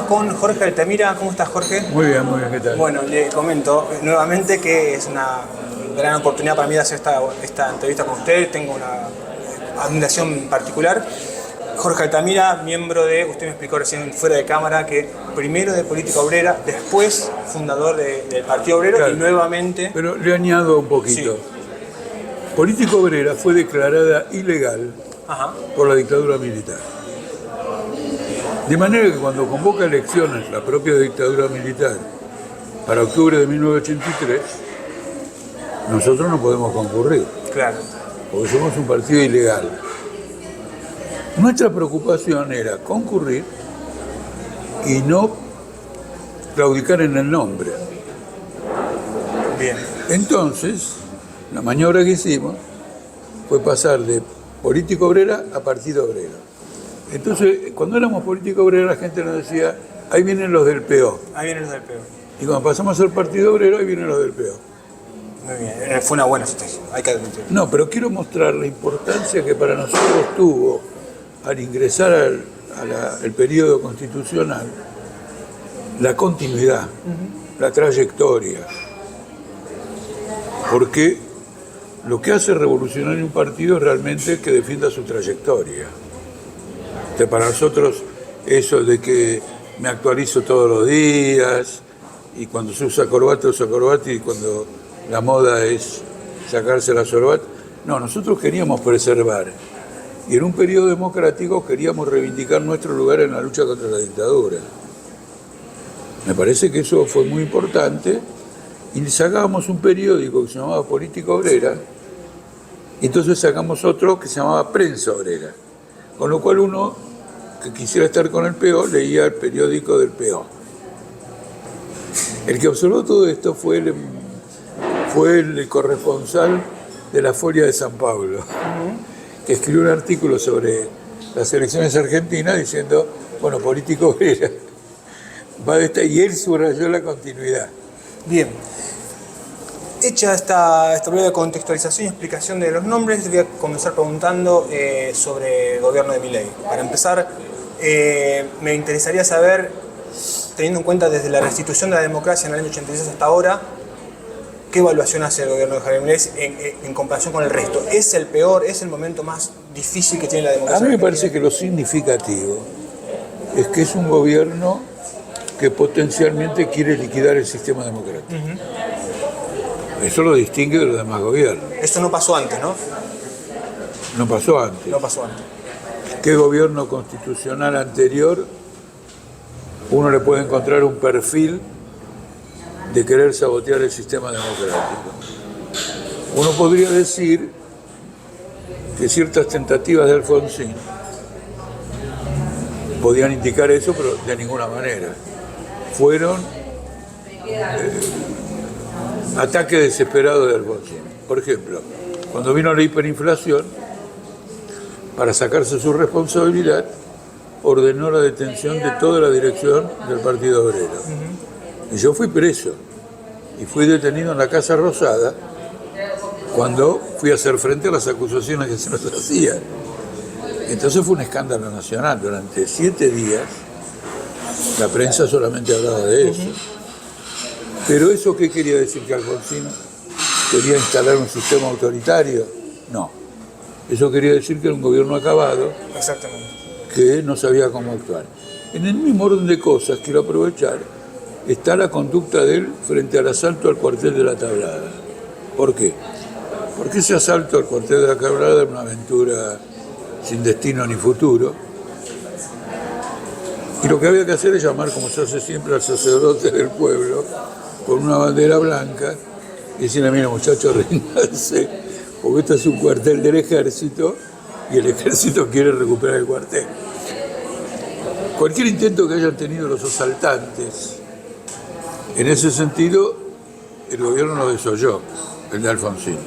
Estamos con Jorge Altamira. ¿Cómo estás, Jorge? Muy bien, ¿qué tal? Bueno, le comento nuevamente que es una gran oportunidad para mí de hacer esta entrevista con usted. Tengo una admiración particular. Jorge Altamira, miembro de, usted me explicó recién fuera de cámara, que primero de Política Obrera, después fundador del Partido Obrero, claro, y nuevamente... Pero le añado un poquito. Sí. Política Obrera fue declarada ilegal por la dictadura militar. De manera que cuando convoca elecciones la propia dictadura militar para octubre de 1983, nosotros no podemos concurrir. Claro. Porque somos un partido ilegal. Nuestra preocupación era concurrir y no claudicar en el nombre. Bien. Entonces, la maniobra que hicimos fue pasar de Política Obrera a Partido Obrero. Entonces, cuando éramos Política Obrera, la gente nos decía, ahí vienen los del PO. Ahí vienen los del PO. Y cuando pasamos al Partido Obrero, ahí vienen los del PO. Muy bien, fue una buena estrategia, hay que admitir. No, pero quiero mostrar la importancia que para nosotros tuvo al ingresar al periodo constitucional la continuidad, la trayectoria. Porque lo que hace revolucionar un partido es realmente que defienda su trayectoria. Para nosotros eso de que me actualizo todos los días y cuando se usa corbata y cuando la moda es sacarse la corbata. No, nosotros queríamos preservar y en un periodo democrático queríamos reivindicar nuestro lugar en la lucha contra la dictadura. Me parece que eso fue muy importante y sacábamos un periódico que se llamaba Política Obrera y entonces sacamos otro que se llamaba Prensa Obrera. Con lo cual uno que quisiera estar con el PO leía el periódico del PO. El que observó todo esto fue el corresponsal de la Folia de San Pablo, que escribió un artículo sobre las elecciones argentinas diciendo, bueno, Política Obrera va de esta, y él subrayó la continuidad. Bien. Hecha esta breve contextualización y explicación de los nombres, les voy a comenzar preguntando sobre el gobierno de Milei. Para empezar, me interesaría saber, teniendo en cuenta desde la restitución de la democracia en el año 86 hasta ahora, ¿qué evaluación hace el gobierno de Javier Milei en comparación con el resto? ¿Es el peor, es el momento más difícil que tiene la democracia? A mí me parece que lo significativo es que es un gobierno que potencialmente quiere liquidar el sistema democrático. Eso lo distingue de los demás gobiernos. Esto no pasó antes, ¿no? No pasó antes. No pasó antes. ¿Qué gobierno constitucional anterior uno le puede encontrar un perfil de querer sabotear el sistema democrático? Uno podría decir que ciertas tentativas de Alfonsín podían indicar eso, pero de ninguna manera. Fueron ataques desesperados de Alfonsín. Por ejemplo, cuando vino la hiperinflación, para sacarse su responsabilidad, ordenó la detención de toda la dirección del Partido Obrero. Y yo fui preso y fui detenido en la Casa Rosada cuando fui a hacer frente a las acusaciones que se nos hacían. Entonces fue un escándalo nacional. Durante 7 días la prensa solamente hablaba de eso. ¿Pero eso qué quería decir? ¿Que Alfonsín quería instalar un sistema autoritario? No. Eso quería decir que era un gobierno acabado. Exactamente. Que no sabía cómo actuar. En el mismo orden de cosas, quiero aprovechar, está la conducta de él frente al asalto al cuartel de la Tablada. ¿Por qué? Porque ese asalto al cuartel de la Tablada era una aventura sin destino ni futuro. Y lo que había que hacer es llamar, como se hace siempre, al sacerdote del pueblo, con una bandera blanca, y decirle, mira muchachos, ríndanse, porque este es un cuartel del ejército, y el ejército quiere recuperar el cuartel. Cualquier intento que hayan tenido los asaltantes, en ese sentido, el gobierno lo desoyó, el de Alfonsín,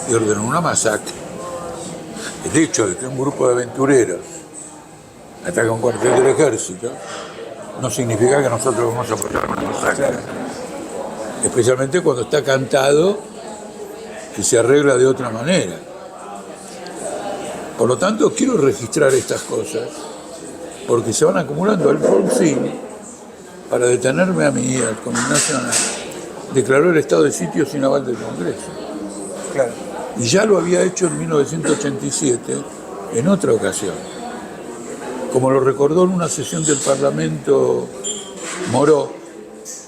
y ordenó una masacre. El hecho de que un grupo de aventureros ataque un cuartel del ejército no significa que nosotros vamos a apoyar una masacre. Especialmente cuando está cantado que se arregla de otra manera. Por lo tanto, quiero registrar estas cosas porque se van acumulando. Alfonsín, para detenerme a mí, al Comité Nacional, declaró el estado de sitio sin aval del Congreso. Claro. Y ya lo había hecho en 1987, en otra ocasión. Como lo recordó en una sesión del Parlamento Moró,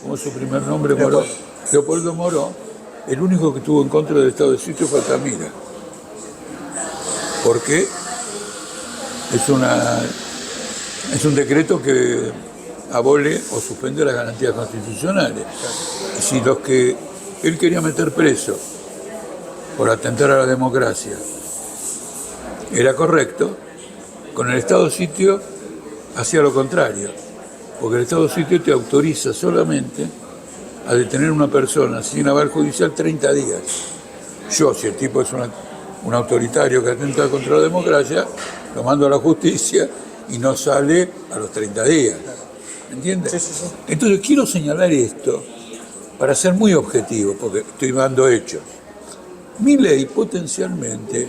¿cómo es su primer nombre? Moró. Leopoldo Moró, el único que estuvo en contra del estado de sitio fue Altamira. Porque es un decreto que abole o suspende las garantías constitucionales. Y si los que él quería meter preso por atentar a la democracia era correcto, con el estado de sitio hacía lo contrario, porque el estado de sitio te autoriza solamente a detener a una persona sin aval judicial 30 días. Yo, si el tipo es un autoritario que atenta contra la democracia, lo mando a la justicia y no sale a los 30 días. ¿Me entiendes? Sí, sí, sí. Entonces quiero señalar esto para ser muy objetivo, porque estoy dando hechos. Milei potencialmente,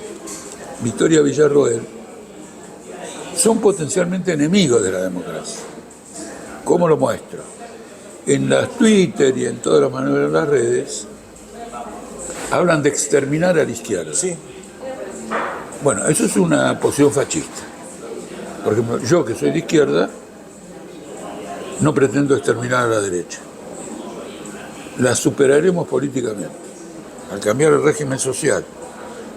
Victoria Villarroel, son potencialmente enemigos de la democracia. ¿Cómo lo muestro? En las Twitter y en todas las maneras de las redes hablan de exterminar a la izquierda. Sí. Bueno, eso es una posición fascista. Por ejemplo, yo que soy de izquierda, no pretendo exterminar a la derecha. La superaremos políticamente. Al cambiar el régimen social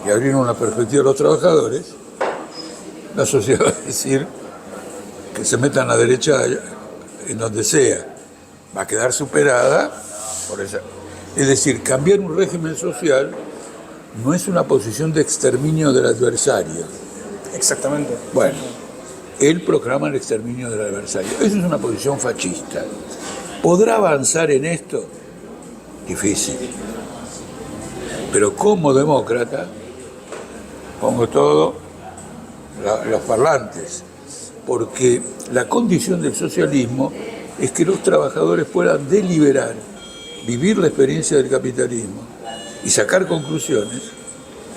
y abrir una perspectiva a los trabajadores, la sociedad va a decir que se metan a la derecha en donde sea. Va a quedar superada por esa. Es decir, cambiar un régimen social no es una posición de exterminio del adversario. Exactamente. Bueno, él proclama el exterminio del adversario. Eso es una posición fascista. ¿Podrá avanzar en esto? Difícil. Pero como demócrata, pongo todo los parlantes, porque la condición del socialismo es que los trabajadores puedan deliberar, vivir la experiencia del capitalismo y sacar conclusiones,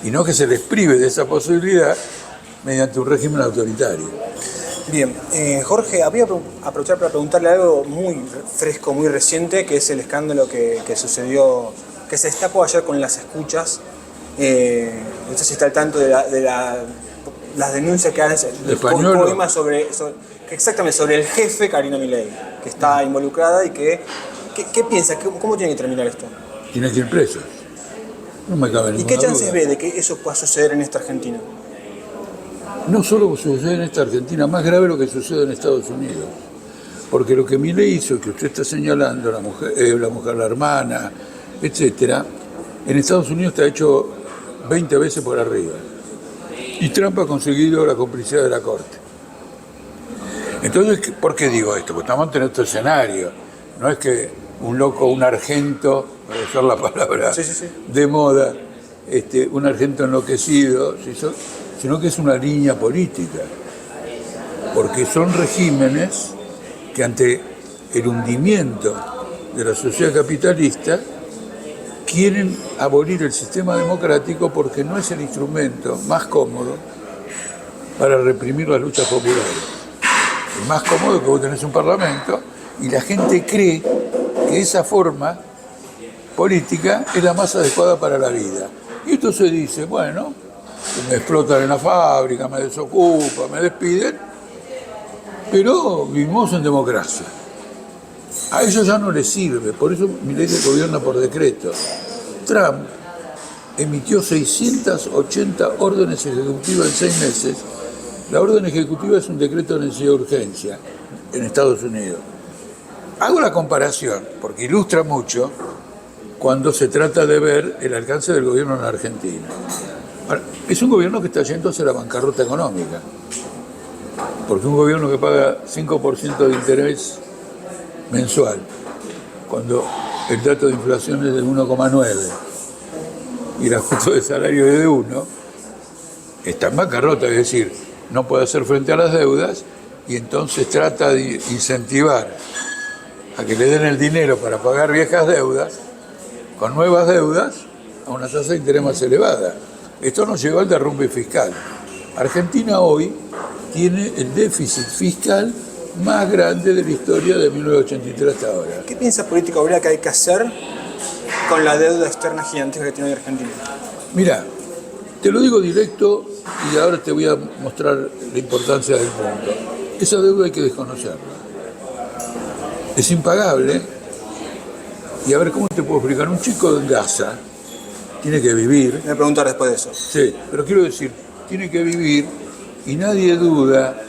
y no que se les prive de esa posibilidad mediante un régimen autoritario. Bien, Jorge, voy a aprovechar para preguntarle algo muy fresco, muy reciente, que es el escándalo que sucedió, que se destapó ayer con las escuchas. No sé si está al tanto de las denuncias que hacen de Pañuelo exactamente sobre el jefe Karina Milei, que está involucrada y ¿qué piensa? ¿Cómo tiene que terminar esto? Tiene que ir preso. No me cabe ninguna ¿Y qué chances duda. ve de que eso pueda suceder en esta Argentina? No solo sucede en esta Argentina, más grave lo que sucede en Estados Unidos. Porque lo que Milei hizo, que usted está señalando, la mujer, la hermana, etcétera, en Estados Unidos está hecho 20 veces por arriba. Y Trump ha conseguido la complicidad de la Corte. Entonces, ¿por qué digo esto? Porque estamos en este escenario. No es que un loco, un argento, para usar la palabra Sí. de moda, un argento enloquecido, sino que es una línea política. Porque son regímenes que ante el hundimiento de la sociedad capitalista quieren abolir el sistema democrático porque no es el instrumento más cómodo para reprimir las luchas populares. El más cómodo es que vos tenés un parlamento y la gente cree que esa forma política es la más adecuada para la vida. Y entonces dice, bueno, me explotan en la fábrica, me desocupan, me despiden, pero vivimos en democracia. A ellos ya no les sirve, por eso Milei gobierna por decreto. Trump emitió 680 órdenes ejecutivas en 6 meses. La orden ejecutiva es un decreto de necesidad de urgencia en Estados Unidos. Hago la comparación porque ilustra mucho cuando se trata de ver el alcance del gobierno en la Argentina. Ahora, es un gobierno que está yendo hacia la bancarrota económica, porque un gobierno que paga 5% de interés mensual, cuando el dato de inflación es de 1,9 y el ajuste de salario es de 1, está en bancarrota, es decir, no puede hacer frente a las deudas y entonces trata de incentivar a que le den el dinero para pagar viejas deudas con nuevas deudas a una tasa de interés más elevada. Esto nos llevó al derrumbe fiscal. Argentina hoy tiene el déficit fiscal más grande de la historia de 1983 hasta ahora. ¿Qué piensa Política Obrera que hay que hacer con la deuda externa gigantesca que tiene hoy Argentina? Mira, te lo digo directo y ahora te voy a mostrar la importancia del punto. Esa deuda hay que desconocerla. Es impagable. Y a ver, ¿cómo te puedo explicar? Un chico en Gaza tiene que vivir. Me voy a preguntar después de eso. Sí, pero quiero decir, tiene que vivir y nadie duda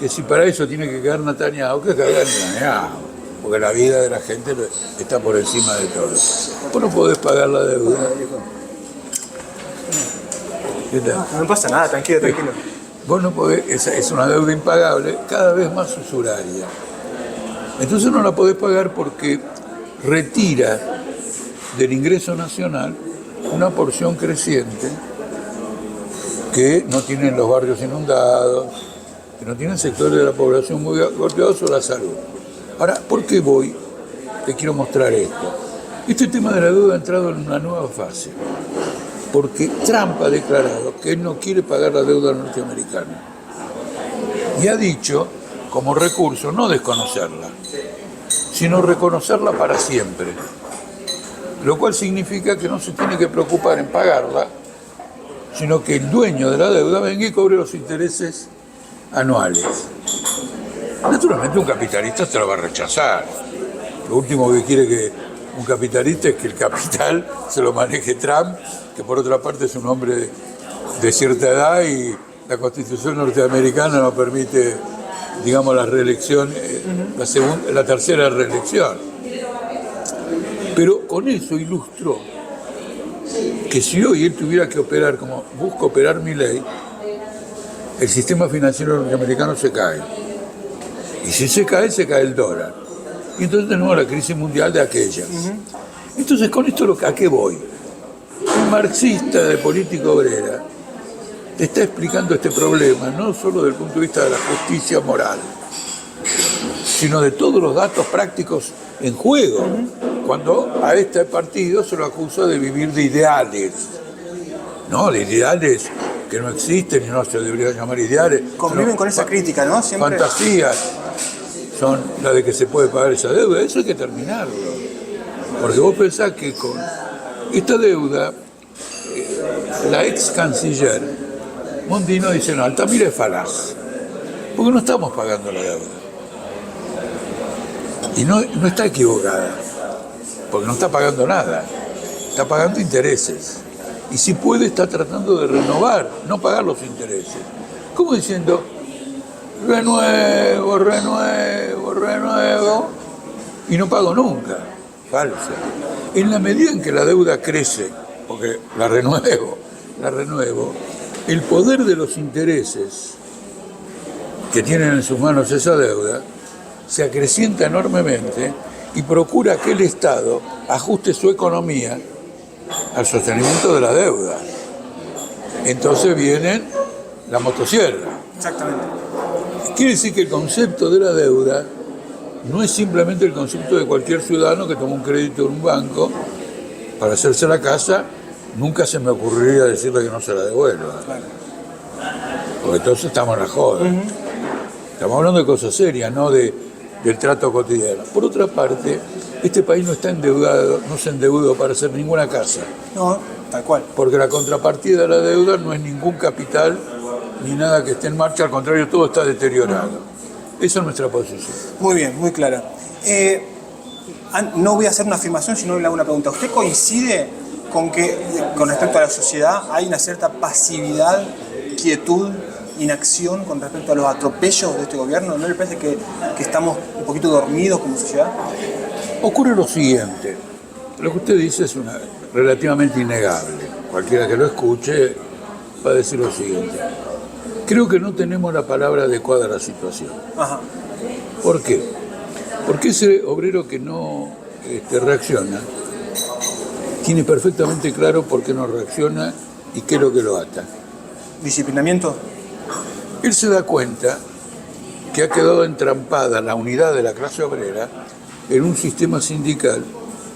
que si para eso tiene que quedar Netanyahu, que caiga Netanyahu, porque la vida de la gente está por encima de todo. Vos no podés pagar la deuda. No pasa nada, tranquilo. Vos no podés, es una deuda impagable, cada vez más usuraria. Entonces no la podés pagar porque retira del ingreso nacional una porción creciente que no tienen los barrios inundados, que no tienen sectores de la población muy golpeados o la salud. Ahora, ¿por qué voy? Te quiero mostrar esto. Este tema de la deuda ha entrado en una nueva fase, porque Trump ha declarado que él no quiere pagar la deuda norteamericana. Y ha dicho, como recurso, no desconocerla, sino reconocerla para siempre. Lo cual significa que no se tiene que preocupar en pagarla, sino que el dueño de la deuda venga y cobre los intereses anuales. Naturalmente un capitalista se lo va a rechazar. Lo último que quiere que un capitalista es que el capital se lo maneje Trump, que por otra parte es un hombre de cierta edad y la Constitución norteamericana no permite, digamos, la reelección, la tercera reelección. Pero con eso ilustró que si hoy él tuviera que operar como busca operar Milei, el sistema financiero norteamericano se cae. Y si se cae el dólar. Y entonces tenemos la crisis mundial de aquellas. Entonces, con esto ¿a qué voy? Un marxista de Política Obrera te está explicando este problema, no solo desde el punto de vista de la justicia moral, sino de todos los datos prácticos en juego, cuando a este partido se lo acusa de vivir de ideales, ¿no? De ideales que no existen y no se deberían llamar ideales. Conviven con esa crítica, ¿no? Siempre. Fantasías son las de que se puede pagar esa deuda, eso hay que terminarlo. Porque vos pensás que con esta deuda, la ex canciller Mondino dice, no, Altamira es falaz, porque no estamos pagando la deuda. Y no está equivocada, porque no está pagando nada, está pagando intereses. Y si puede, está tratando de renovar, no pagar los intereses. Como diciendo, renuevo, y no pago nunca. Falsa. En la medida en que la deuda crece, porque la renuevo, el poder de los intereses que tienen en sus manos esa deuda se acrecienta enormemente y procura que el Estado ajuste su economía al sostenimiento de la deuda. Entonces viene la motosierra. Exactamente. Quiere decir que el concepto de la deuda no es simplemente el concepto de cualquier ciudadano que toma un crédito en un banco para hacerse la casa. Nunca se me ocurriría decirle que no se la devuelva. Claro. Porque entonces estamos en la joda. Estamos hablando de cosas serias, no del trato cotidiano. Por otra parte, este país no está endeudado, no se endeudó para hacer ninguna casa. No, tal cual. Porque la contrapartida de la deuda no es ningún capital ni nada que esté en marcha, al contrario, todo está deteriorado. Esa es nuestra posición. Muy bien, muy clara. No voy a hacer una afirmación, sino le hago una pregunta. ¿Usted coincide con que, con respecto a la sociedad, hay una cierta pasividad, quietud, inacción con respecto a los atropellos de este gobierno? ¿No le parece que estamos un poquito dormidos como sociedad? Ocurre lo siguiente. Lo que usted dice es relativamente innegable. Cualquiera que lo escuche va a decir lo siguiente. Creo que no tenemos la palabra adecuada a la situación. Ajá. ¿Por qué? Porque ese obrero que no reacciona tiene perfectamente claro por qué no reacciona y qué es lo que lo ata. ¿Disciplinamiento? Él se da cuenta que ha quedado entrampada la unidad de la clase obrera en un sistema sindical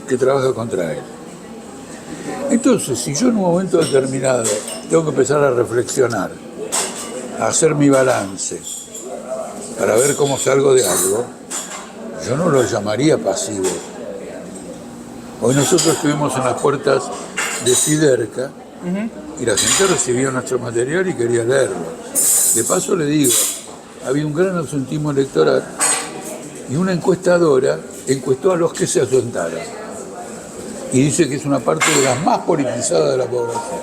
que trabaja contra él. Entonces, si yo en un momento determinado tengo que empezar a reflexionar a hacer mi balance para ver cómo salgo de algo, yo no lo llamaría pasivo. Hoy nosotros estuvimos en las puertas de Siderca y la gente recibía nuestro material y quería leerlo. De paso le digo, había un gran ausentismo electoral y una encuestadora encuestó a los que se ausentaron. Y dice que es una parte de las más politizadas de la población.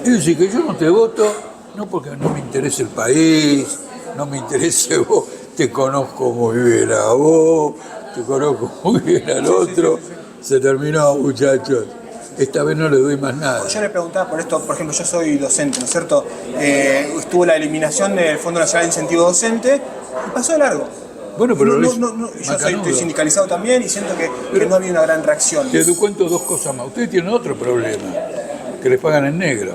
Es decir, que yo no te voto, no porque no me interese el país, no me interese vos, te conozco muy bien a vos, te conozco muy bien al otro. Se terminó, muchachos. Esta vez no le doy más nada. Yo le preguntaba por esto, por ejemplo, yo soy docente, ¿no es cierto? Estuvo la eliminación del Fondo Nacional de Incentivo Docente y pasó de largo. Bueno, pero yo estoy sindicalizado también y siento que no había una gran reacción. Te cuento dos cosas más. Ustedes tienen otro problema, que les pagan en negro.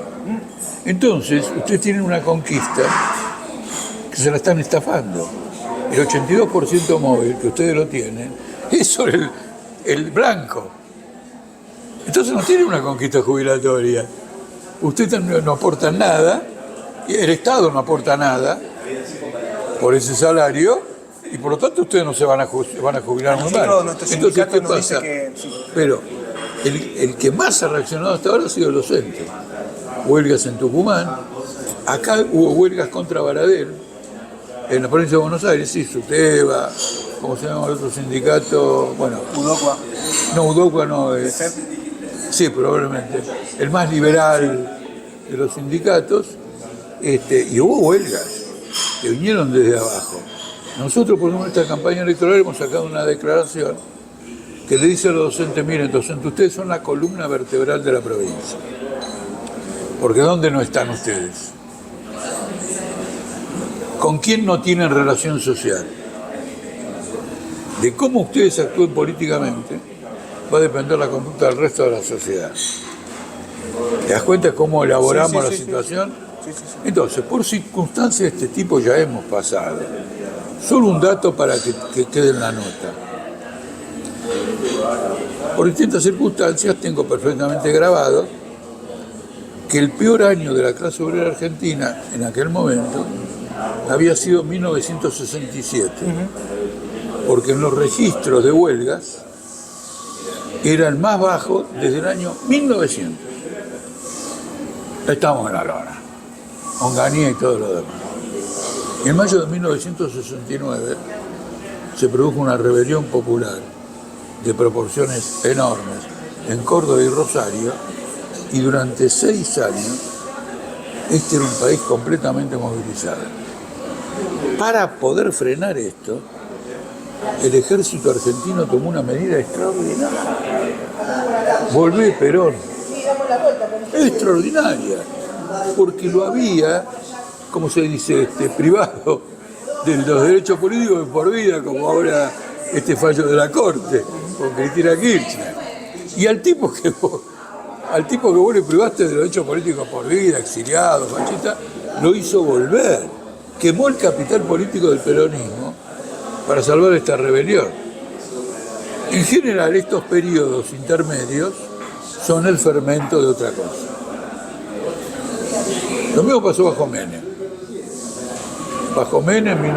Entonces, ustedes tienen una conquista que se la están estafando. El 82% móvil que ustedes lo tienen es sobre el blanco. Entonces no tienen una conquista jubilatoria. Ustedes no aportan nada, y el Estado no aporta nada por ese salario, y por lo tanto ustedes no se van a jubilar muy mal. Entonces, ¿qué pasa? Pero el que más ha reaccionado hasta ahora ha sido el docente. Huelgas en Tucumán, acá hubo huelgas contra Baradel, en la provincia de Buenos Aires, sí, Suteba, ¿cómo se llama el otro sindicato? Bueno, Udocua. No, Udocua no es. Sí, probablemente. El más liberal de los sindicatos. Y hubo huelgas que vinieron desde abajo. Nosotros, por ejemplo, en esta campaña electoral hemos sacado una declaración que le dice a los docentes, miren, docentes, ustedes son la columna vertebral de la provincia. Porque ¿dónde no están ustedes? ¿Con quién no tienen relación social? De cómo ustedes actúen políticamente va a depender la conducta del resto de la sociedad. ¿Te das cuenta cómo elaboramos la situación? Sí. Entonces, por circunstancias de este tipo ya hemos pasado. Solo un dato para que quede en la nota. Por distintas circunstancias tengo perfectamente grabado que el peor año de la clase obrera argentina en aquel momento había sido 1967, porque en los registros de huelgas era el más bajo desde el año 1900. Estamos en la lona, Onganía y todo lo demás. En mayo de 1969 se produjo una rebelión popular de proporciones enormes en Córdoba y Rosario, y durante 6 años este era un país completamente movilizado. Para poder frenar esto, el ejército argentino tomó una medida extraordinaria. Volvé Perón. Extraordinaria. Porque lo había, como se dice, privado de los derechos políticos de por vida, como ahora este fallo de la Corte con Cristina Kirchner. Y al tipo que vos le privaste de los derechos políticos por vida, exiliado, machista, lo hizo volver. Quemó el capital político del peronismo para salvar esta rebelión. En general, estos periodos intermedios son el fermento de otra cosa. Lo mismo pasó bajo Menem. Bajo Menem, de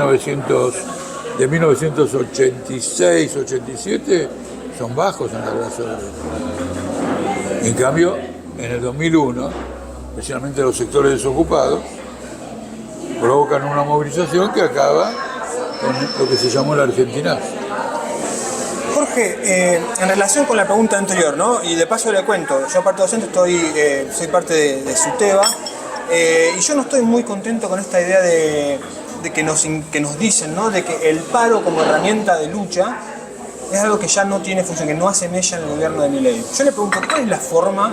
1986-87, son bajos en la clase obrera. En cambio, en el 2001, especialmente los sectores desocupados, provocan una movilización que acaba con lo que se llamó la Argentinazo. Jorge, en relación con la pregunta anterior, ¿no? Y de paso le cuento, yo aparte docente soy parte de Suteba, y yo no estoy muy contento con esta idea de que nos dicen, ¿no? De que el paro como herramienta de lucha es algo que ya no tiene función, que no hace mella en el gobierno de Milei. Yo le pregunto, ¿cuál es la forma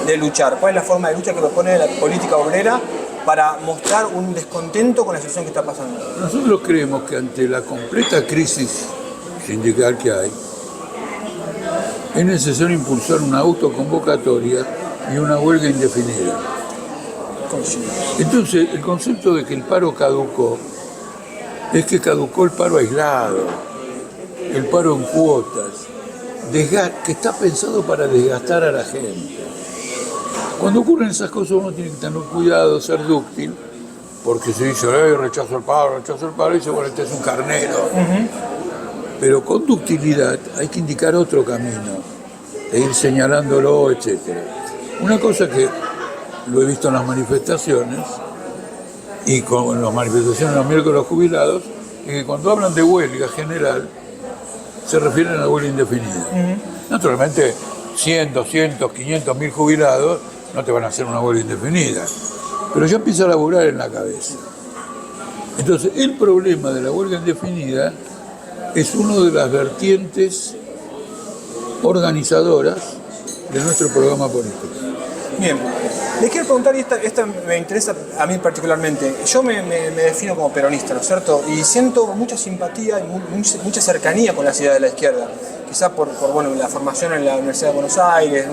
de luchar? ¿Cuál es la forma de lucha que propone la política obrera para mostrar un descontento con la situación que está pasando? Nosotros creemos que ante la completa crisis sindical que hay, es necesario impulsar una autoconvocatoria y una huelga indefinida. Entonces, el concepto de que el paro caducó, es que caducó el paro aislado, el paro en cuotas, que está pensado para desgastar a la gente. Cuando ocurren esas cosas uno tiene que tener cuidado, ser dúctil, porque se dice, rechazo el paro, y dice, bueno, este es un carnero. Pero con ductilidad hay que indicar otro camino, e ir señalándolo, etc. Una cosa que lo he visto en las manifestaciones, y con las manifestaciones los miércoles jubilados, es que cuando hablan de huelga general, se refieren a la huelga indefinida. Naturalmente, 100, 200, 500 mil jubilados no te van a hacer una huelga indefinida, pero ya empieza a laburar en la cabeza. Entonces, el problema de la huelga indefinida es una de las vertientes organizadoras de nuestro programa político. Bien, le quiero preguntar, y esta me interesa a mí particularmente. Yo me defino como peronista, ¿no es cierto? Y siento mucha simpatía y mucha cercanía con las ideas de la izquierda. Quizás por bueno, la formación en la Universidad de Buenos Aires,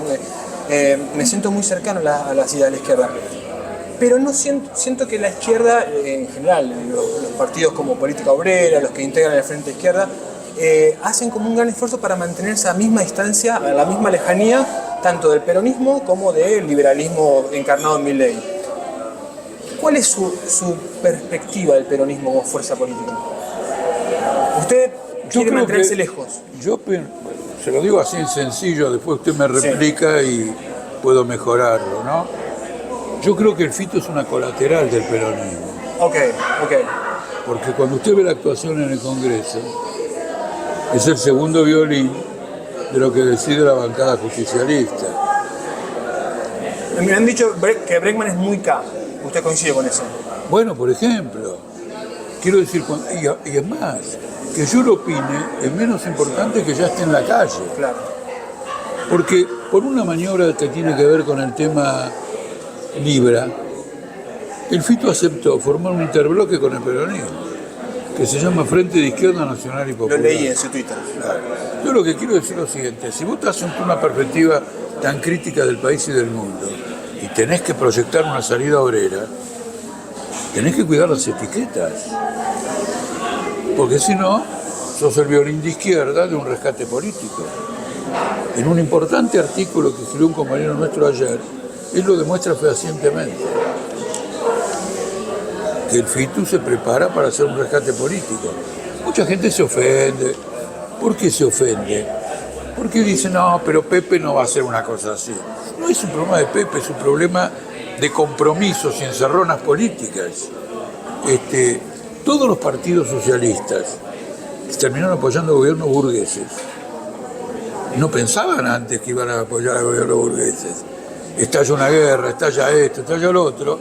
me siento muy cercano a las ideas de la izquierda. Pero no siento que la izquierda, en general, los partidos como Política Obrera, los que integran el Frente Izquierda, hacen como un gran esfuerzo para mantener esa misma distancia, a la misma lejanía, tanto del peronismo como del liberalismo encarnado en Milei. ¿Cuál es su perspectiva del peronismo como fuerza política? ¿Usted quiere mantenerse lejos? Yo se lo digo así en sencillo, después usted me replica y puedo mejorarlo, ¿no? Yo creo que el Fito es una colateral del peronismo. Ok. Porque cuando usted ve la actuación en el Congreso, es el segundo violín de lo que decide la bancada justicialista. Me han dicho que Bregman es muy K. ¿Usted coincide con eso? Bueno, por ejemplo, quiero decir, y es más, que yo lo opine es menos importante que ya esté en la calle. Claro. Porque por una maniobra que tiene que ver con el tema Libra, el Fito aceptó formar un interbloque con el peronismo, que se llama Frente de Izquierda Nacional y Popular. Lo leí en su Twitter. Claro. Yo lo que quiero decir es lo siguiente: si vos estás ante una perspectiva tan crítica del país y del mundo, y tenés que proyectar una salida obrera, tenés que cuidar las etiquetas. Porque si no, sos el violín de izquierda de un rescate político. En un importante artículo que escribió un compañero nuestro ayer, él lo demuestra fehacientemente, que el FITU se prepara para hacer un rescate político. Mucha gente se ofende. ¿Por qué se ofende? Porque dice, no, pero Pepe no va a hacer una cosa así. No es un problema de Pepe, es un problema de compromisos y encerronas políticas. Todos los partidos socialistas terminaron apoyando gobiernos burgueses. No pensaban antes que iban a apoyar a gobiernos burgueses. Estalla una guerra, estalla esto, estalla lo otro,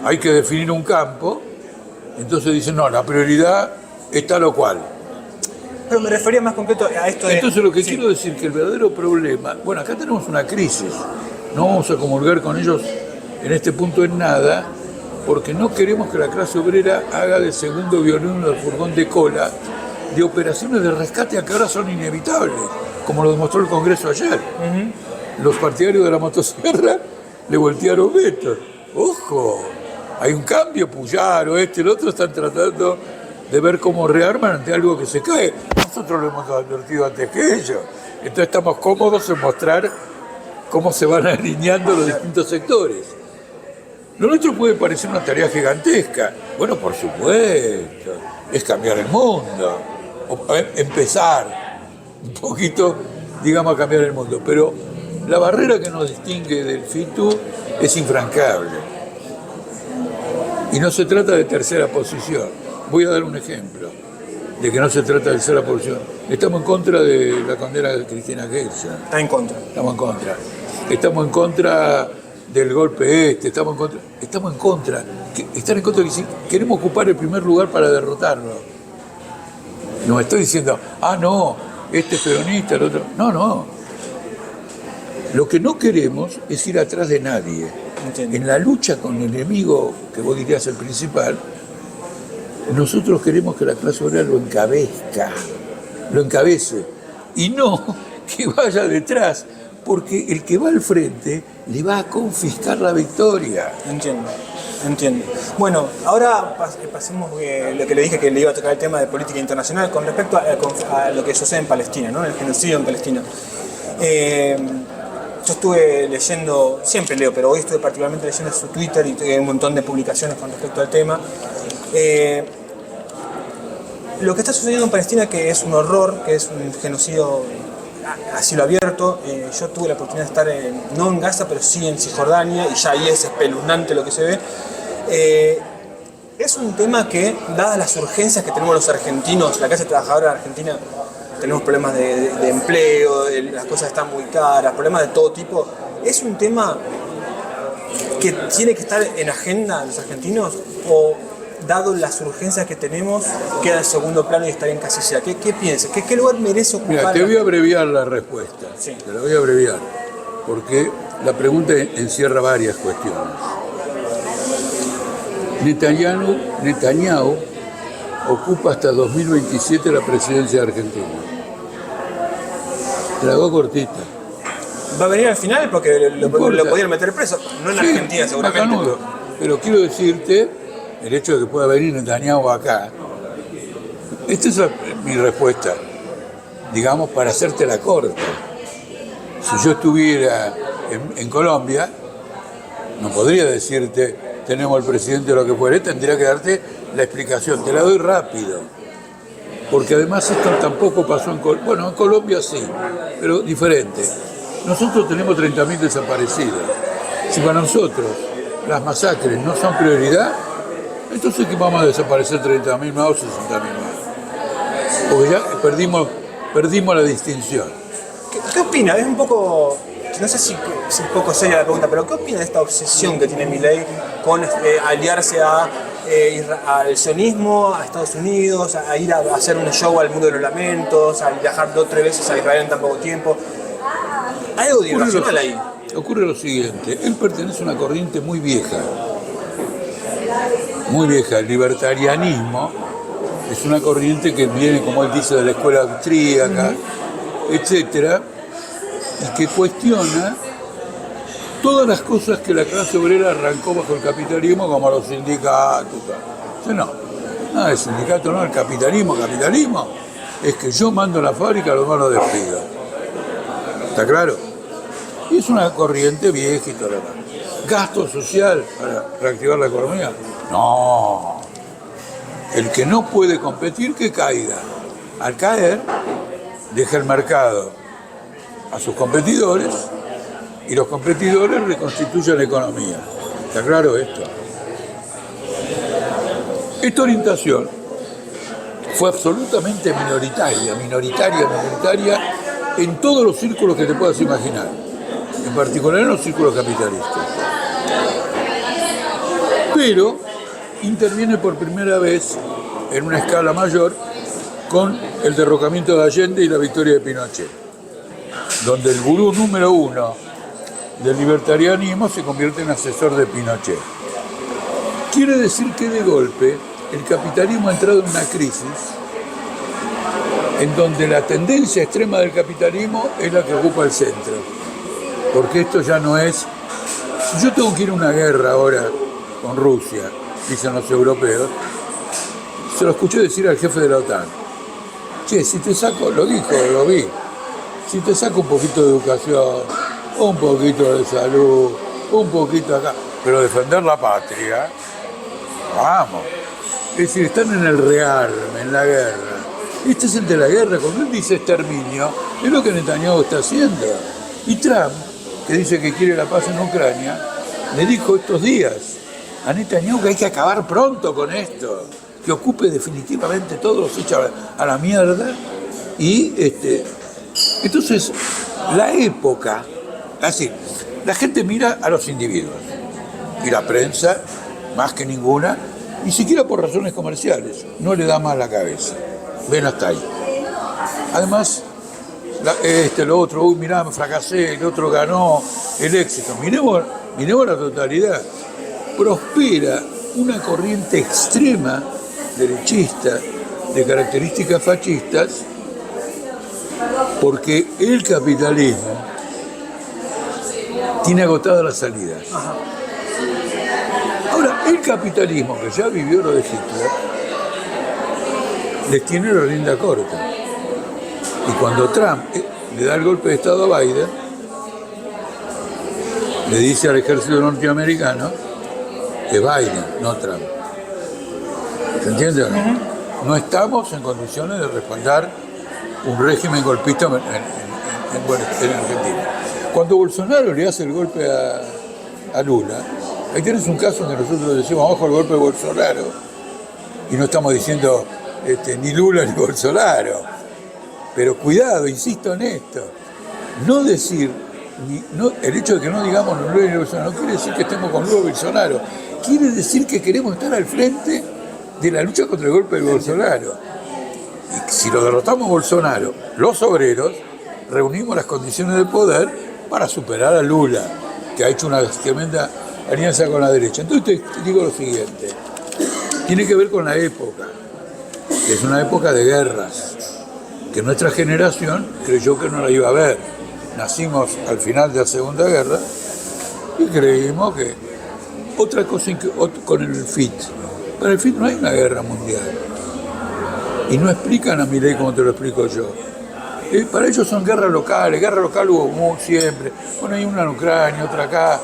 hay que definir un campo, entonces dicen, no, la prioridad es tal o cual. Pero me refería más concreto a esto de... Entonces lo que quiero decir que el verdadero problema, bueno, acá tenemos una crisis, no vamos a comulgar con ellos en este punto en nada, porque no queremos que la clase obrera haga de segundo violín del furgón de cola de operaciones de rescate que ahora son inevitables, como lo demostró el Congreso ayer. Los partidarios de la motosierra le voltearon vetos. ¡Ojo! Hay un cambio, Puyaro, el otro están tratando de ver cómo rearman ante algo que se cae. Nosotros lo hemos advertido antes que ellos. Entonces estamos cómodos en mostrar cómo se van alineando los distintos sectores. Lo nuestro puede parecer una tarea gigantesca. Bueno, por supuesto, es cambiar el mundo, o empezar un poquito, digamos, a cambiar el mundo. Pero la barrera que nos distingue del FITU es infrancable. Y no se trata de tercera posición. Voy a dar un ejemplo de que no se trata de tercera posición. Estamos en contra de la condena de Cristina Kirchner. Está en contra. Estamos en contra. Estamos en contra del golpe estamos en contra. Están en contra de que si queremos ocupar el primer lugar para derrotarlo. No estoy diciendo, no, este es peronista, el otro. No. Lo que no queremos es ir atrás de nadie. Entiendo. En la lucha con el enemigo, que vos dirías el principal, nosotros queremos que la clase obrera lo encabece, y no que vaya detrás, porque el que va al frente le va a confiscar la victoria. Entiendo. Bueno, ahora pasemos lo que le dije, que le iba a tocar el tema de política internacional con respecto a lo que sucede en Palestina, ¿no? El genocidio en Palestina. yo estuve leyendo, siempre leo, pero hoy estuve particularmente leyendo su Twitter y hay un montón de publicaciones con respecto al tema. Lo que está sucediendo en Palestina, que es un horror, que es un genocidio a cielo abierto. Yo tuve la oportunidad de estar no en Gaza, pero sí en Cisjordania, y ya ahí es espeluznante lo que se ve. Es un tema que, dadas las urgencias que tenemos los argentinos, la clase trabajadora argentina, tenemos problemas de empleo, las cosas están muy caras, problemas de todo tipo. Es un tema que tiene que estar en agenda de los argentinos, o dado las urgencias que tenemos, queda en segundo plano y está bien encasillada. ¿Qué piensas? ¿Qué lugar merece ocupar? Mira, te voy a abreviar la respuesta. Sí. Te la voy a abreviar, porque la pregunta encierra varias cuestiones. Netanyahu ocupa hasta 2027 la presidencia de Argentina. Te la hago cortita. Va a venir al final porque lo podían meter preso, no en Argentina seguramente. Macanudo. Pero quiero decirte, el hecho de que pueda venir Netanyahu acá, esta es mi respuesta, digamos, para hacerte la corta. Si yo estuviera en Colombia, no podría decirte, tenemos el presidente o lo que fuere, tendría que darte la explicación. Te la doy rápido. Porque además esto tampoco pasó en Colombia. Bueno, en Colombia sí, pero diferente. Nosotros tenemos 30.000 desaparecidos. Si para nosotros las masacres no son prioridad, entonces ¿qué vamos a desaparecer 30.000 más o 60.000 más? Porque ya perdimos la distinción. ¿Qué opina? Es un poco, no sé si es un poco seria la pregunta, pero ¿qué opina de esta obsesión que tiene Milei con aliarse al sionismo, a Estados Unidos, a ir a hacer un show al mundo de los lamentos, a viajar 2 o 3 veces a Israel en tan poco tiempo? Hay algo irracional ahí. Ocurre lo siguiente, él pertenece a una corriente muy vieja, el libertarianismo es una corriente que viene, como él dice, de la escuela austríaca, etcétera, y que cuestiona todas las cosas que la clase obrera arrancó bajo el capitalismo, como los sindicatos. No, el sindicato no, el capitalismo es que yo mando a la fábrica, los malos despido. ¿Está claro? Y es una corriente vieja y todo lo demás. ¿Gasto social para reactivar la economía? No. El que no puede competir, que caiga. Al caer, deja el mercado a sus competidores y los competidores reconstituyen la economía. ¿Está claro esto? Esta orientación fue absolutamente minoritaria en todos los círculos que te puedas imaginar, en particular en los círculos capitalistas. Pero interviene por primera vez en una escala mayor con el derrocamiento de Allende y la victoria de Pinochet, donde el gurú número 1 del libertarianismo se convierte en asesor de Pinochet. Quiere decir que de golpe el capitalismo ha entrado en una crisis en donde la tendencia extrema del capitalismo es la que ocupa el centro. Porque esto ya no es... Si yo tengo que ir a una guerra ahora con Rusia, dicen los europeos, se lo escuché decir al jefe de la OTAN. Che, si te saco, lo vi, si te saco un poquito de educación, un poquito de salud, un poquito acá, pero defender la patria, vamos. Es decir, están en el rearme, en la guerra. Este es el de la guerra. Cuando él dice exterminio, es lo que Netanyahu está haciendo. Y Trump, que dice que quiere la paz en Ucrania, le dijo estos días a Netanyahu que hay que acabar pronto con esto, que ocupe definitivamente todos los hechos a la mierda. Y entonces, la época, así, la gente mira a los individuos, y la prensa, más que ninguna, ni siquiera por razones comerciales, no le da más la cabeza. Ven hasta ahí. Además, lo otro, uy, mirá, me fracasé, el otro ganó el éxito. Miremos la totalidad. Prospera una corriente extrema, derechista, de características fascistas, porque el capitalismo tiene agotadas las salidas. Ahora, el capitalismo, que ya vivió lo de Hitler, les tiene la rienda corta. Y cuando Trump le da el golpe de Estado a Biden, le dice al ejército norteamericano que Biden, no Trump. ¿Se entiende o no? No estamos en condiciones de respaldar un régimen golpista en Argentina. Cuando Bolsonaro le hace el golpe a Lula, ahí tienes un caso que nosotros decimos abajo el golpe de Bolsonaro, y no estamos diciendo ni Lula ni Bolsonaro. Pero cuidado, insisto en esto, no decir, el hecho de que no digamos Lula ni Bolsonaro no quiere decir que estemos con Lula y Bolsonaro, quiere decir que queremos estar al frente de la lucha contra el golpe de Bolsonaro. Y si lo derrotamos Bolsonaro, los obreros reunimos las condiciones de poder para superar a Lula, que ha hecho una tremenda alianza con la derecha. Entonces te digo lo siguiente, tiene que ver con la época, que es una época de guerras, que nuestra generación creyó que no la iba a ver. Nacimos al final de la Segunda Guerra y creímos que otra cosa con el FIT. Para el FIT no hay una guerra mundial. Y no explican a Milei como te lo explico yo. Para ellos son guerras locales. Guerra local hubo siempre. Bueno, hay una en Ucrania, otra acá.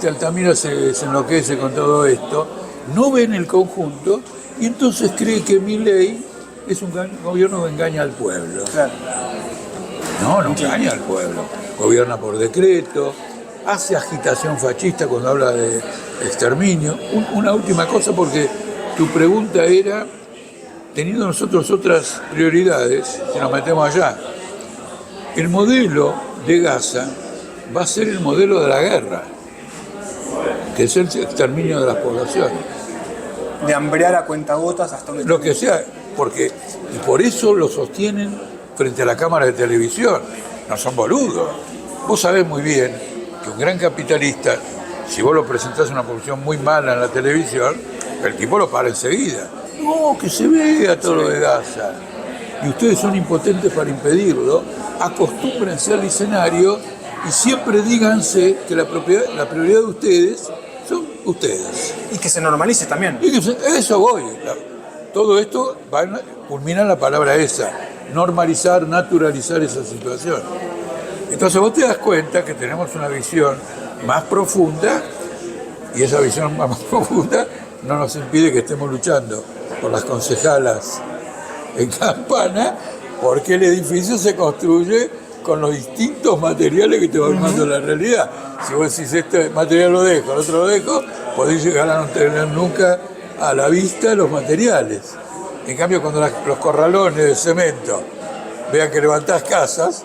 Altamira se enloquece con todo esto. No ven el conjunto y entonces cree que Milei es un gobierno que engaña al pueblo. Claro. No engaña al pueblo. Gobierna por decreto, hace agitación fascista cuando habla de exterminio. Una última cosa, porque tu pregunta era, teniendo nosotros otras prioridades, si nos metemos allá, el modelo de Gaza va a ser el modelo de la guerra, que es el exterminio de las poblaciones. De hambrear a cuentagotas hasta donde... Lo que sea, y por eso lo sostienen frente a la cámara de televisión. No son boludos. Vos sabés muy bien que un gran capitalista, si vos lo presentás en una posición muy mala en la televisión, el tipo lo para enseguida. No, que se vea todo lo de Gaza. Y ustedes son impotentes para impedirlo. Acostúmbrense al escenario y siempre díganse que la prioridad de ustedes son ustedes. Y que se normalice también. Eso voy. Todo esto culmina en la palabra esa. Normalizar, naturalizar esa situación. Entonces vos te das cuenta que tenemos una visión más profunda, y esa visión más profunda no nos impide que estemos luchando por las concejalas en Campana, porque el edificio se construye con los distintos materiales que te va armando la realidad. Si vos decís este material lo dejo, el otro lo dejo, podés llegar a no tener nunca a la vista los materiales. En cambio, cuando los corralones de cemento vean que levantás casas,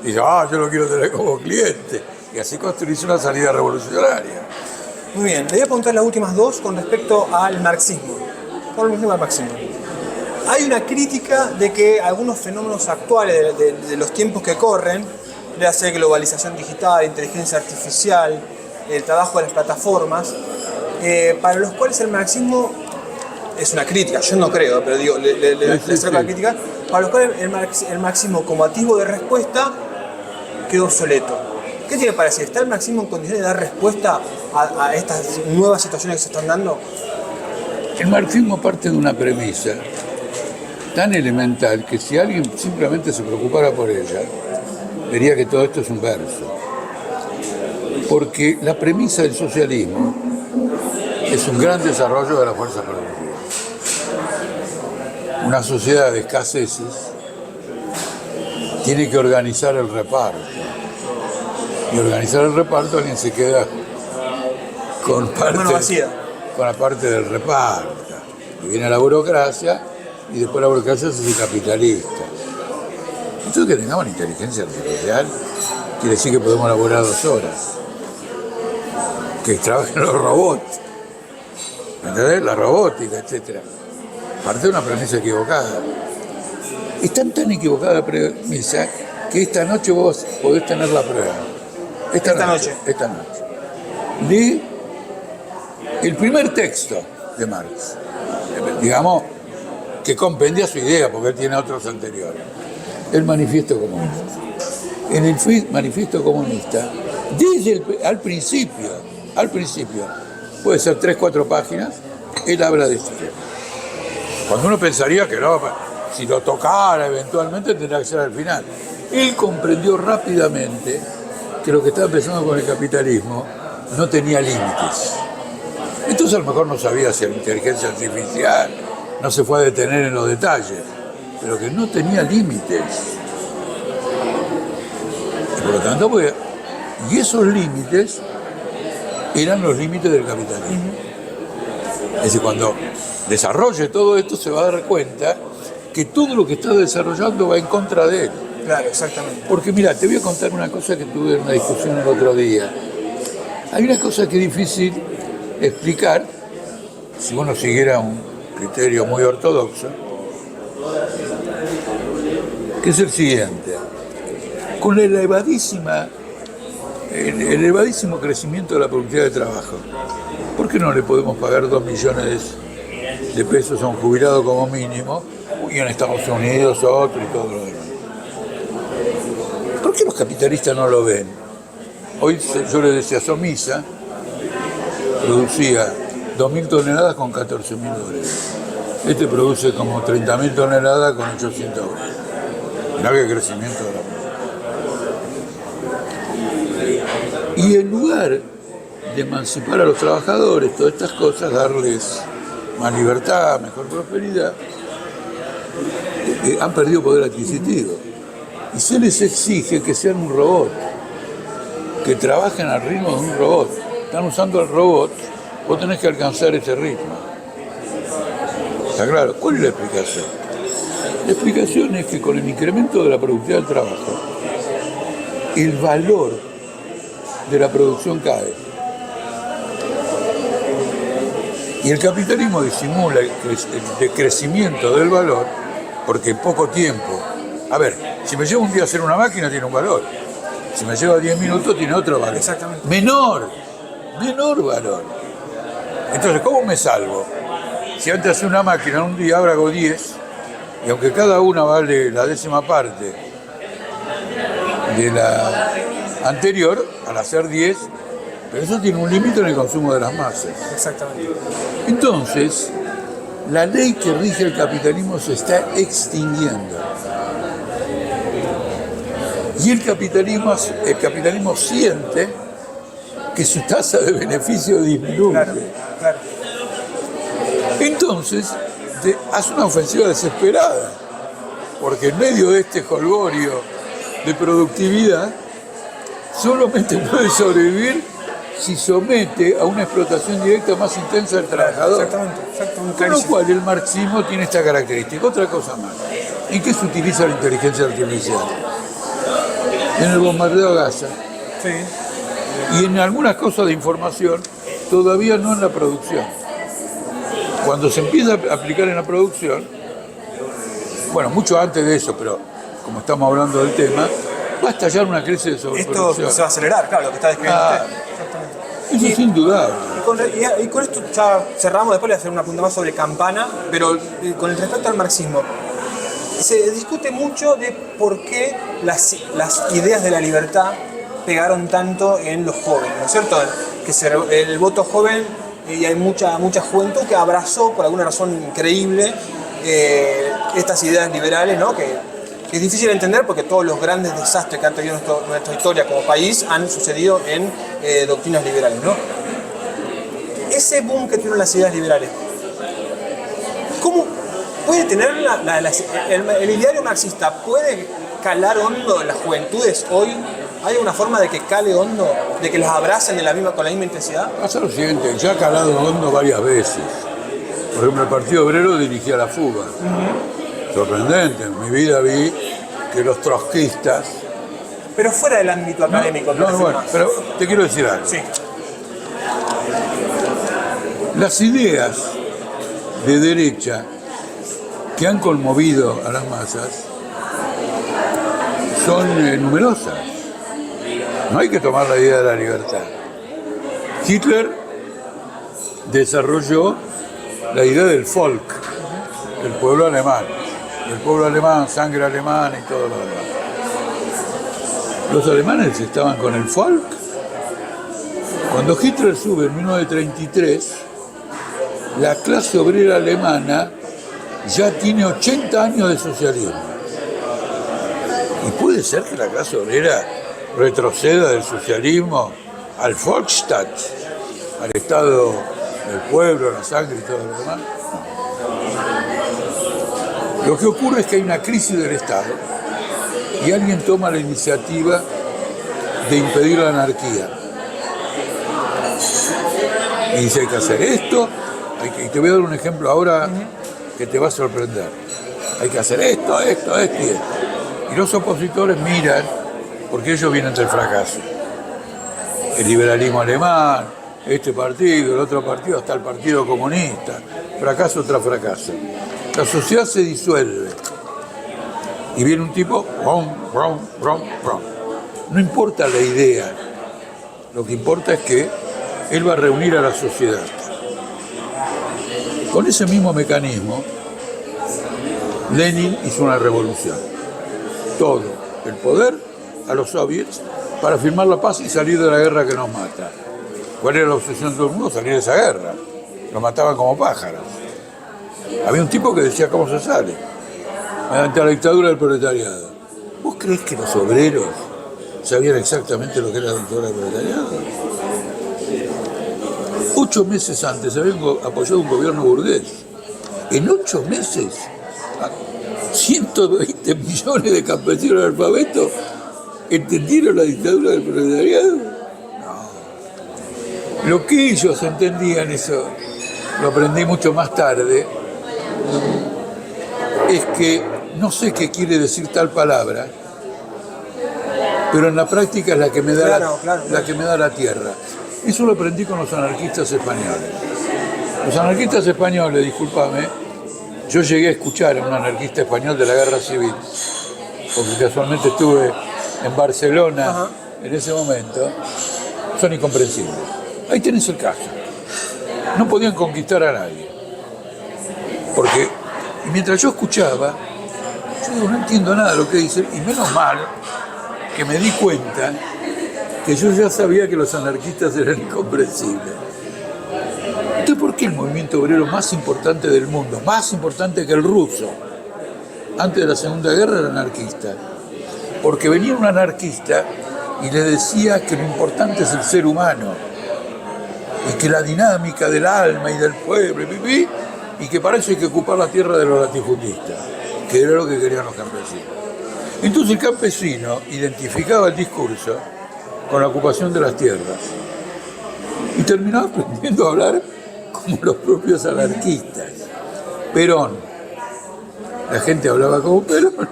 dicen, yo lo quiero tener como cliente. Y así construís una salida revolucionaria. Muy bien, le voy a preguntar las últimas dos con respecto al marxismo. Por lo mismo al marxismo. Hay una crítica de que algunos fenómenos actuales de los tiempos que corren, le hace globalización digital, inteligencia artificial, el trabajo de las plataformas, para los cuales el marxismo es una crítica, yo no creo, pero digo, le saco la crítica, para los cuales el marxismo como atisbo de respuesta quedó obsoleto. ¿Qué tiene para decir? ¿Está el marxismo en condiciones de dar respuesta a estas nuevas situaciones que se están dando? El marxismo parte de una premisa tan elemental que si alguien simplemente se preocupara por ella, vería que todo esto es un verso. Porque la premisa del socialismo es un gran desarrollo de la fuerza productiva. Una sociedad de escaseces tiene que organizar el reparto. Y organizar el reparto, alguien se queda con la parte del reparto. Y viene la burocracia, y después la burocracia se hace capitalista. Entonces, que tengamos inteligencia artificial quiere decir que podemos laborar 2 horas. Que trabajen los robots. ¿Entendés? La robótica, etc. Parte de una premisa equivocada. Es tan equivocada la premisa que esta noche vos podés tener la prueba. Esta noche. Lee el primer texto de Marx. Digamos, que compendia su idea, porque él tiene otros anteriores. El Manifiesto Comunista. En el Manifiesto Comunista, al principio, puede ser 3-4 páginas, él habla de este tema. Cuando uno pensaría que no, si lo tocara eventualmente tendrá que ser al final. Él comprendió rápidamente que lo que estaba empezando con el capitalismo no tenía límites. Entonces a lo mejor no sabía si la inteligencia artificial no se fue a detener en los detalles, pero que no tenía límites. Y por lo tanto, pues, y esos límites eran los límites del capitalismo. Es decir, cuando desarrolle todo esto se va a dar cuenta que todo lo que está desarrollando va en contra de él. Claro, exactamente. Porque mira, te voy a contar una cosa que tuve en una discusión el otro día. Hay una cosa que es difícil explicar, si uno siguiera un criterio muy ortodoxo, que es el siguiente. Con el elevadísimo crecimiento de la productividad de trabajo, ¿por qué no le podemos pagar 2 millones de pesos a un jubilado como mínimo? Y en Estados Unidos otro y todo lo demás. ¿Por qué los capitalistas no lo ven? Hoy yo le decía, Somisa producía 2.000 toneladas con 14.000 dólares. Este produce como 30.000 toneladas con 800 dólares. Mirá qué crecimiento de la producción. Y en lugar de emancipar a los trabajadores, todas estas cosas, darles más libertad, mejor prosperidad, han perdido poder adquisitivo. Y se les exige que sean un robot, que trabajen al ritmo de un robot. Están usando el robot, vos tenés que alcanzar ese ritmo. ¿Está claro? ¿Cuál es la explicación? La explicación es que con el incremento de la productividad del trabajo, el valor de la producción cae. Y el capitalismo disimula el decrecimiento del valor porque en poco tiempo. A ver, si me lleva un día a hacer una máquina tiene un valor. Si me lleva 10 minutos tiene otro valor. Exactamente. Menor valor. Entonces, ¿cómo me salvo? Si antes hacía una máquina en un día, ahora hago 10, y aunque cada una vale la 10ª parte de la anterior, al hacer 10, pero eso tiene un límite en el consumo de las masas. Exactamente. Entonces, la ley que rige el capitalismo se está extinguiendo. Y el capitalismo siente que su tasa de beneficio disminuye. Claro. Entonces, hace una ofensiva desesperada, porque en medio de este jolgorio de productividad, solamente puede sobrevivir si somete a una explotación directa más intensa del trabajador. Exactamente. Con lo cual el marxismo tiene esta característica. Otra cosa más. ¿En qué se utiliza la inteligencia artificial? En el bombardeo a Gaza. Sí. Y en algunas cosas de información, todavía no en la producción. Cuando se empieza a aplicar en la producción, bueno, mucho antes de eso, pero como estamos hablando del tema, va a estallar una crisis de sobreproducción. Esto se va a acelerar, claro, lo que está describiendo usted. Eso es indudable. Y con esto ya cerramos, después le voy a hacer una punta más sobre Campana, pero con el respecto al marxismo, se discute mucho de por qué las ideas de la libertad pegaron tanto en los jóvenes, ¿no es cierto? Que el voto joven, y hay mucha juventud que abrazó, por alguna razón increíble, estas ideas liberales, ¿no? Que es difícil de entender porque todos los grandes desastres que han tenido nuestra historia como país han sucedido en doctrinas liberales, ¿no? Ese boom que tuvieron las ideas liberales, ¿cómo puede tener el ideario marxista puede calar hondo en las juventudes hoy? ¿Hay una forma de que cale hondo, de que las abracen con la misma intensidad? Pasa lo siguiente, ya ha calado hondo varias veces. Por ejemplo, el Partido Obrero dirigía la fuga. Sorprendente, en mi vida vi que los trotskistas... Pero fuera del ámbito académico. Bueno, pero te quiero decir algo. Sí. Las ideas de derecha que han conmovido a las masas son numerosas. No hay que tomar la idea de la libertad. Hitler desarrolló la idea del Volk, del pueblo alemán. El pueblo alemán, sangre alemana y todo lo demás. Los alemanes estaban con el Volk. Cuando Hitler sube en 1933, la clase obrera alemana ya tiene 80 años de socialismo. Y puede ser que la clase obrera retroceda del socialismo al Volksstaat, al Estado del pueblo, la sangre y todo lo demás. No. Lo que ocurre es que hay una crisis del Estado y alguien toma la iniciativa de impedir la anarquía. Y dice, hay que hacer esto, y te voy a dar un ejemplo ahora que te va a sorprender. Hay que hacer esto y esto. Y los opositores miran, porque ellos vienen del fracaso. El liberalismo alemán, este partido, el otro partido, hasta el Partido Comunista. Fracaso tras fracaso. La sociedad se disuelve. Y viene un tipo, rom. No importa la idea. Lo que importa es que él va a reunir a la sociedad. Con ese mismo mecanismo, Lenin hizo una revolución. Todo el poder a los soviets para firmar la paz y salir de la guerra que nos mata. ¿Cuál era la obsesión de todo el mundo? Salir de esa guerra. Los mataban como pájaros. Había un tipo que decía cómo se sale, mediante la dictadura del proletariado. ¿Vos creés que los obreros sabían exactamente lo que era la dictadura del proletariado? 8 meses antes habían apoyado un gobierno burgués. En 8 meses, 120 millones de campesinos analfabetos entendieron la dictadura del proletariado. No. Lo que ellos entendían, eso lo aprendí mucho más tarde, es que no sé qué quiere decir tal palabra, pero en la práctica es la que me da, la que me da la tierra. Eso lo aprendí con los anarquistas españoles. Los anarquistas españoles, discúlpame, yo llegué a escuchar a un anarquista español de la Guerra Civil, porque casualmente estuve en Barcelona en ese momento, son incomprensibles. Ahí tenés el caso. No podían conquistar a nadie. Porque mientras yo escuchaba, yo digo, no entiendo nada de lo que dicen, y menos mal que me di cuenta que yo ya sabía que los anarquistas eran incomprensibles. Entonces, ¿por qué el movimiento obrero más importante del mundo, más importante que el ruso, antes de la Segunda Guerra, era anarquista? Porque venía un anarquista y le decía que lo importante es el ser humano, y que la dinámica del alma y del pueblo, y que para eso hay que ocupar la tierra de los latifundistas, que era lo que querían los campesinos. Entonces el campesino identificaba el discurso con la ocupación de las tierras y terminaba aprendiendo a hablar como los propios anarquistas. Perón, la gente hablaba como Perón,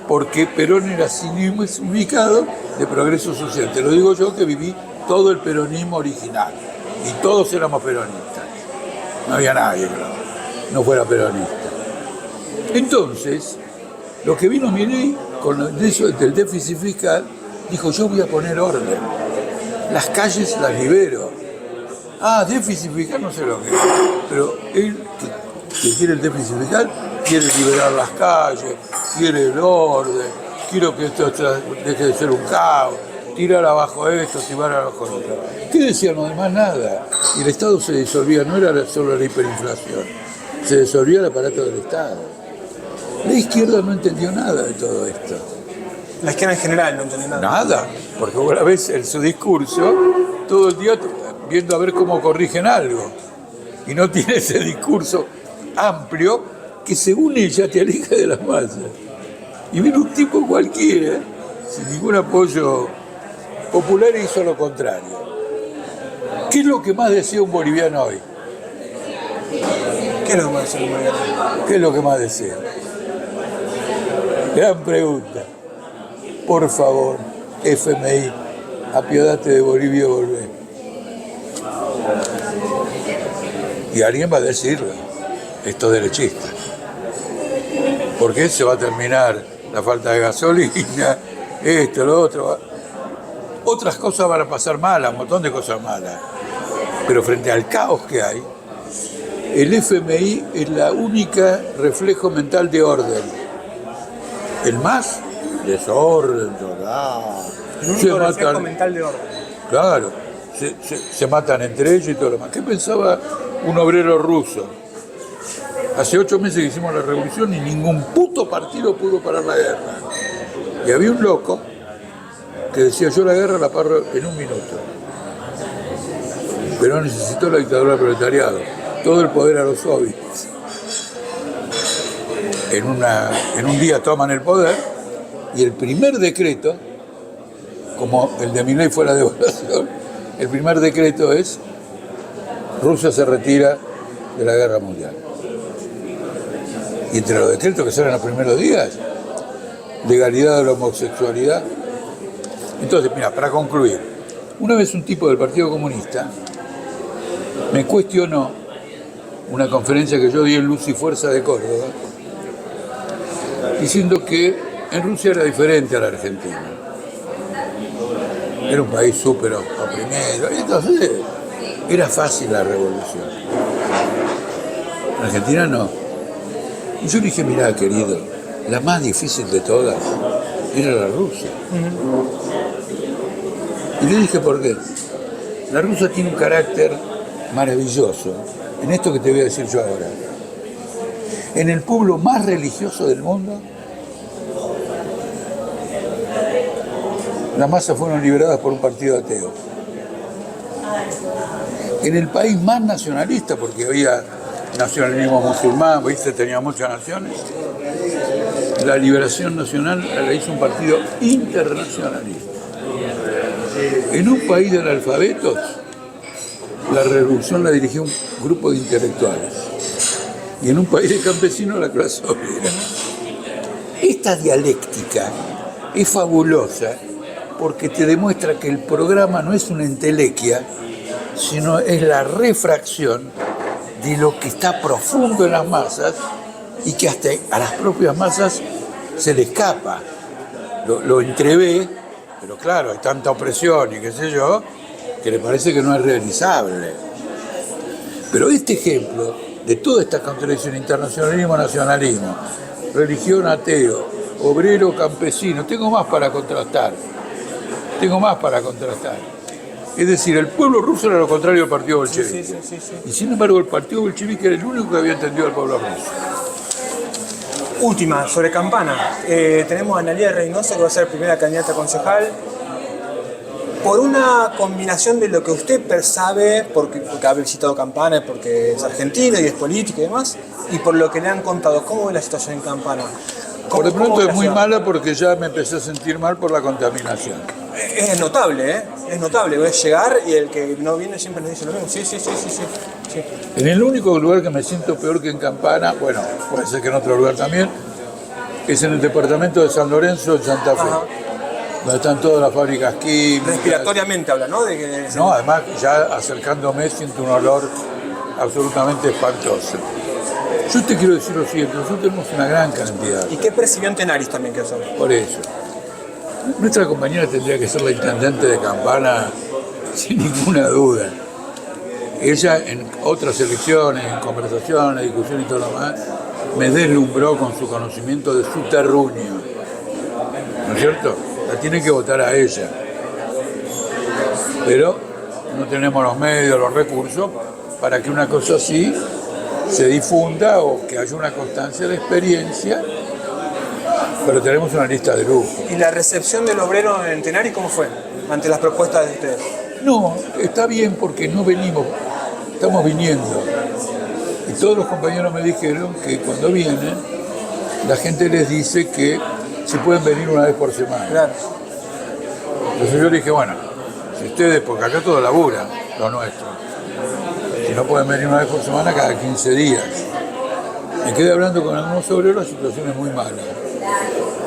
porque Perón era significado de progreso social. Te lo digo yo, que viví todo el peronismo original y todos éramos peronistas. No había nadie que no fuera peronista. Entonces, lo que vino Milei con eso del déficit fiscal, dijo, yo voy a poner orden. Las calles las libero. Déficit fiscal no sé lo que es. Pero él, que quiere el déficit fiscal, quiere liberar las calles, quiere el orden, quiero que esto deje de ser un caos, tirar abajo esto, tirar abajo lo otro. ¿Qué decían los demás? Nada. Y el Estado se disolvía, no era solo la hiperinflación, se disolvía el aparato del Estado. La izquierda no entendió nada de todo esto. La izquierda en general no entendió nada. Nada, porque vos la ves en su discurso todo el día viendo a ver cómo corrigen algo. Y no tiene ese discurso amplio que según ella te aleja de las masas. Y viene un tipo cualquiera, sin ningún apoyo popular, hizo lo contrario. ¿Qué es lo que más desea un boliviano hoy? ¿Qué es lo que más desea un boliviano? ¿Qué es lo que más desea? Gran pregunta. Por favor, FMI, apiádate de Bolivia y volvé. Y alguien va a decirlo, estos derechistas. Porque se va a terminar la falta de gasolina, esto, lo otro. Otras cosas van a pasar malas, un montón de cosas malas. Pero frente al caos que hay, el FMI es la única reflejo mental de orden. El más, desorden total. El único reflejo mental de orden. Claro, se matan entre ellos y todo lo demás. ¿Qué pensaba un obrero ruso? Hace 8 meses que hicimos la revolución y ningún puto partido pudo parar la guerra. Y había un loco que decía: yo la guerra la paro en un minuto. Pero necesitó la dictadura del proletariado, todo el poder a los soviets. En un día toman el poder y el primer decreto, como el de Milei fue la devaluación, el primer decreto es: Rusia se retira de la guerra mundial. Y entre los decretos que salen los primeros días, legalidad de la homosexualidad. Entonces, mira, para concluir, una vez un tipo del Partido Comunista me cuestionó una conferencia que yo di en Luz y Fuerza de Córdoba, diciendo que en Rusia era diferente a la Argentina. Era un país súper oprimido, y entonces era fácil la revolución. En Argentina no. Y yo le dije: mirá, querido, la más difícil de todas era la Rusia. Y le dije: ¿por qué? La Rusia tiene un carácter maravilloso en esto que te voy a decir yo ahora. En el pueblo más religioso del mundo, las masas fueron liberadas por un partido ateo. En el país más nacionalista, porque había nacionalismo musulmán, ¿viste? Tenía muchas naciones, la liberación nacional la hizo un partido internacionalista. En un país de analfabetos, la revolución la dirigió un grupo de intelectuales. Y en un país de campesinos, la clase obrera. Esta dialéctica es fabulosa porque te demuestra que el programa no es una entelequia, sino es la refracción de lo que está profundo en las masas y que hasta a las propias masas se le escapa. Lo entrevé, pero claro, hay tanta opresión y qué sé yo, que le parece que no es realizable. Pero este ejemplo de toda esta contradicción, internacionalismo, nacionalismo, religión, ateo, obrero, campesino, tengo más para contrastar. Es decir, el pueblo ruso era lo contrario del partido bolchevique. Sí. Y sin embargo, el partido bolchevique era el único que había entendido al pueblo ruso. Última, sobre Campana. Tenemos a Analía Reynoso, que va a ser primera candidata a concejal. Por una combinación de lo que usted percibe, porque ha visitado Campana, porque es argentino y es político y demás, y por lo que le han contado, ¿cómo ve la situación en Campana? Por de pronto es muy mala porque ya me empecé a sentir mal por la contaminación. Es notable, ¿eh? Es notable. Es llegar y el que no viene siempre nos dice lo mismo. Sí. En el único lugar que me siento peor que en Campana, bueno, puede ser que en otro lugar también, es en el departamento de San Lorenzo, en Santa Fe. Ajá. Donde están todas las fábricas químicas. Respiratoriamente habla, ¿no? No, además ya acercándome siento un olor absolutamente espantoso. Yo te quiero decir lo siguiente: nosotros tenemos una gran cantidad. ¿Y qué percibió en Tenaris también que eso? Por eso. Nuestra compañera tendría que ser la intendente de Campana sin ninguna duda. Ella en otras elecciones, en conversaciones, discusiones y todo lo demás, me deslumbró con su conocimiento de su terruño. ¿No es cierto? La tiene que votar a ella. Pero no tenemos los medios, los recursos para que una cosa así se difunda o que haya una constancia de experiencia, pero tenemos una lista de lujo. ¿Y la recepción del obrero en Tenaris cómo fue ante las propuestas de ustedes? No, está bien porque no venimos, estamos viniendo. Y todos los compañeros me dijeron que cuando vienen, la gente les dice que se pueden venir una vez por semana. Claro. Entonces yo le dije: bueno, si ustedes, porque acá todo labura, lo nuestro, si no pueden venir una vez por semana, cada 15 días. Me quedé hablando con algunos obreros, la situación es muy mala.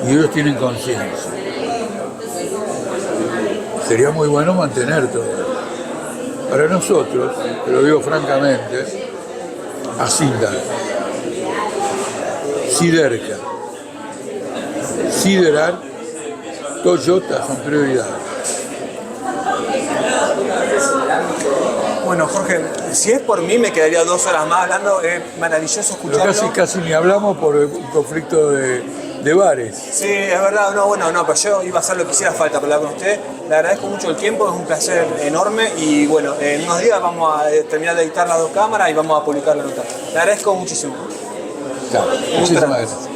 Y ellos tienen conciencia. Sería muy bueno mantener todo. Para nosotros, te lo digo francamente, Asinda, Siderca, Siderar, Toyota son prioridades. Bueno, Jorge, si es por mí me quedaría 2 horas más hablando, es maravilloso escucharlo. Pero casi ni hablamos por un conflicto de bares. Sí, es verdad, pero yo iba a hacer lo que hiciera falta para hablar con usted. Le agradezco mucho el tiempo, es un placer enorme y bueno, en unos días vamos a terminar de editar las 2 cámaras y vamos a publicar la nota. Le agradezco muchísimo. Claro, muchísimas gracias.